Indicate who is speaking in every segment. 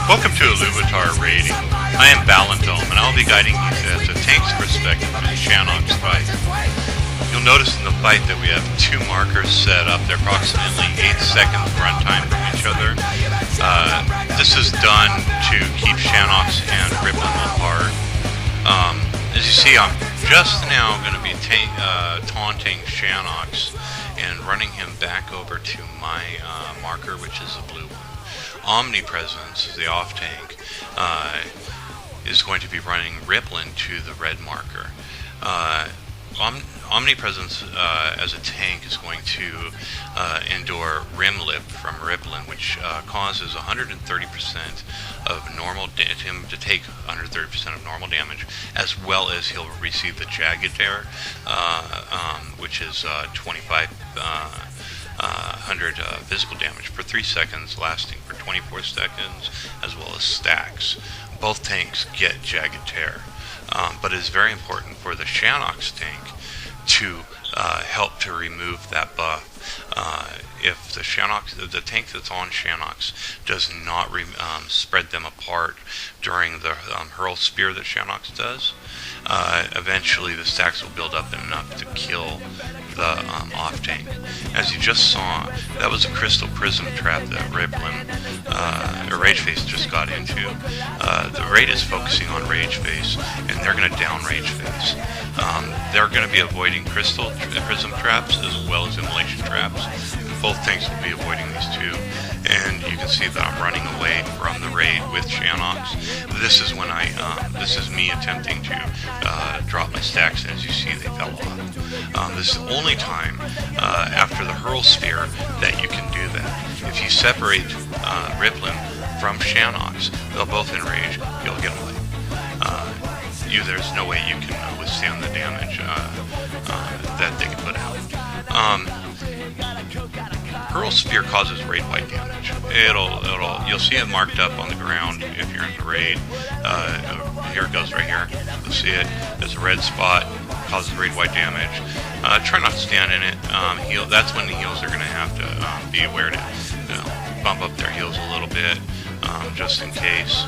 Speaker 1: Welcome to Iluvatar Raiding. I am Balindome, and I'll be guiding you as a tank's perspective in the Shannok's fight. You'll notice in the fight that we have two markers set up. They're approximately 8 seconds runtime from each other. This is done to keep Shannoks and Riplin apart. As you see, I'm just now going to be taunting Shannoks and running him back over to my marker, which is a blue one. Omnipresence, the off tank, is going to be running Riplin to the red marker. Omnipresence as a tank is going to endure Rimlip from Riplin, which causes 130% of normal him to take 130% of normal damage, as well as he'll receive the Jagged Tear, which is 2,500 physical damage for 3 seconds, lasting for 24 seconds, as well as stacks. Both tanks get Jagged Tear, but it is very important for the Shannok's tank to help to remove that buff. If the tank that's on Shannoks does not spread them apart during the hurl spear that Shannoks does, eventually the stacks will build up enough to kill the off tank. As you just saw, that was a Crystal Prism trap that Riplin or Rageface just got into. The raid is focusing on Rageface, and they're going to down Rageface. They're going to be avoiding Crystal Prism traps as well as Immolation traps. Both tanks will be avoiding these two, and you can see that I'm running away from the raid with Shannoks. This is when this is me attempting to drop my stacks, and as you see, they fell off. This is the only time after the hurl spear that you can do that. If you separate Riplin from Shannoks, they'll both enrage. You'll get away. There's no way you can withstand the damage that they can put out. Hurl Spear causes raid-wide damage. You'll see it marked up on the ground if you're in the raid. Here it goes right here. You'll see it. There's a red spot. Causes raid-wide damage. Try not to stand in it. That's when the heals are going to have to be aware to bump up their heals a little bit, just in case.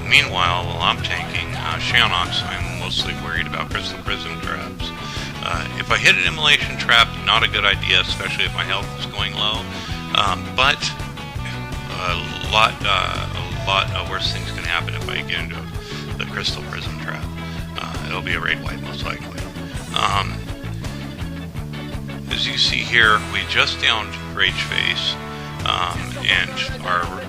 Speaker 1: Meanwhile, while I'm tanking Shannoks, I'm mostly worried about Crystal Prism traps. If I hit an Immolation trap, not a good idea, especially if my health is going low. But a lot worse things can happen if I get into the Crystal Prism trap. It'll be a raid wipe most likely. As you see here, we just downed Rageface, and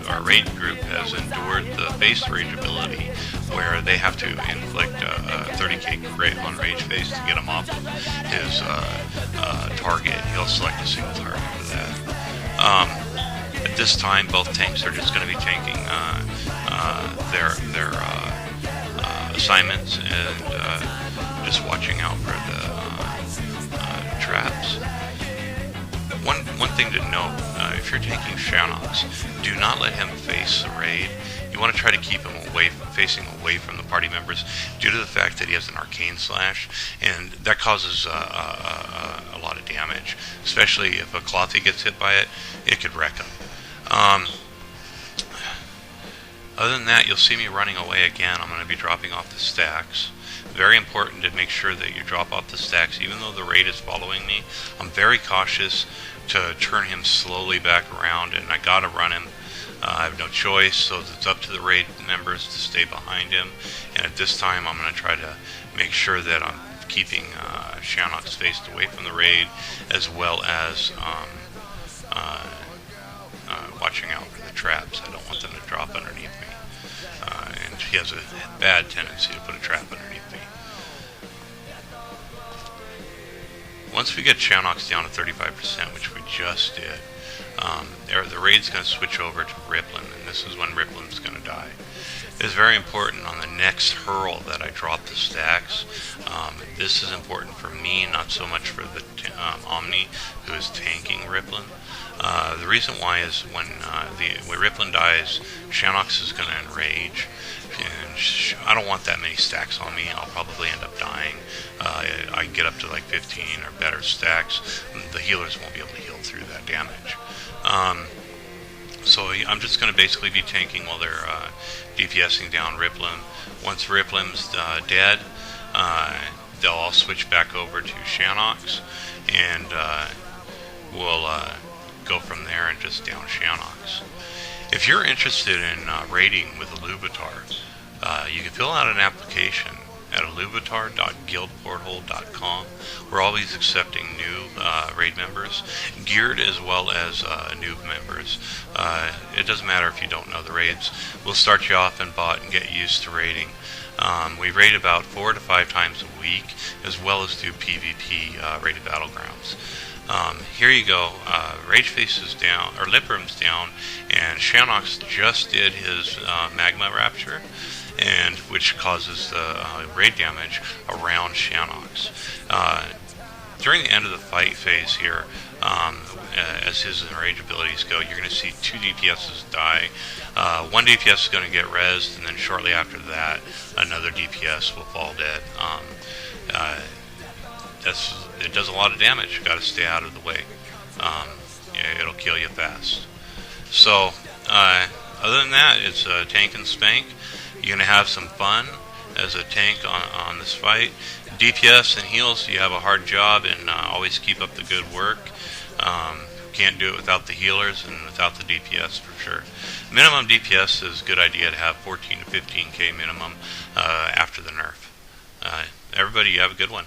Speaker 1: our raid group has endured the base rage ability, where they have to inflict a 30k crit on Rageface to get him off of his target. He'll select a single target for that. At this time, both tanks are just going to be tanking their assignments and just watching out for the traps. One thing to note, if you're taking Shannoks, do not let him face the raid. You want to try to keep him facing away from the party members, due to the fact that he has an Arcane Slash, and that causes a lot of damage. Especially if a Clothy gets hit by it, it could wreck him. Other than that, you'll see me running away again. I'm going to be dropping off the stacks. Very important to make sure that you drop off the stacks, even though the raid is following me. I'm very cautious to turn him slowly back around, and I gotta run him. I have no choice, so it's up to the raid members to stay behind him. And at this time, I'm going to try to make sure that I'm keeping Shannoks faced away from the raid, as well as watching out for the traps. I don't want them to drop underneath me. And he has a bad tendency to put a trap underneath me. Once we get Shannoks down to 35%, which we just did, the raid's going to switch over to Riplin, and this is when Riplin's going to die. It's very important on the next hurl that I drop the stacks. This is important for me, not so much for the Omni, who is tanking Riplin. The reason why is when Riplin dies, Shannoks is going to enrage, and I don't want that many stacks on me. I'll probably end up dying. I get up to like 15 or better stacks. The healers won't be able to heal through that damage. So I'm just going to basically be tanking while they're DPSing down Riplim. Once Riplim's dead, they'll all switch back over to Shanox, and we'll go from there and just down Shanox. If you're interested in raiding with Iluvatar, you can fill out an application at iluvatar.guildporthole.com. We're always accepting new raid members, geared as well as noob members. It doesn't matter if you don't know the raids. We'll start you off in bot and get used to raiding. We raid about 4 to 5 times a week, as well as do PvP raided battlegrounds. Here you go. Rageface is down, or Liprim's down, and Shanox just did his Magma Rapture, and which causes the raid damage around Shanox. During the end of the fight phase here, as his enrage abilities go, you're going to see 2 DPSs die. One DPS is going to get rezzed, and then shortly after that, another DPS will fall dead. It does a lot of damage. You've got to stay out of the way. It'll kill you fast. So, other than that, it's a tank and spank. You're going to have some fun as a tank on this fight. DPS and heals, you have a hard job, and always keep up the good work. Can't do it without the healers and without the DPS for sure. Minimum DPS is a good idea to have 14 to 15k minimum after the nerf. Everybody, you have a good one.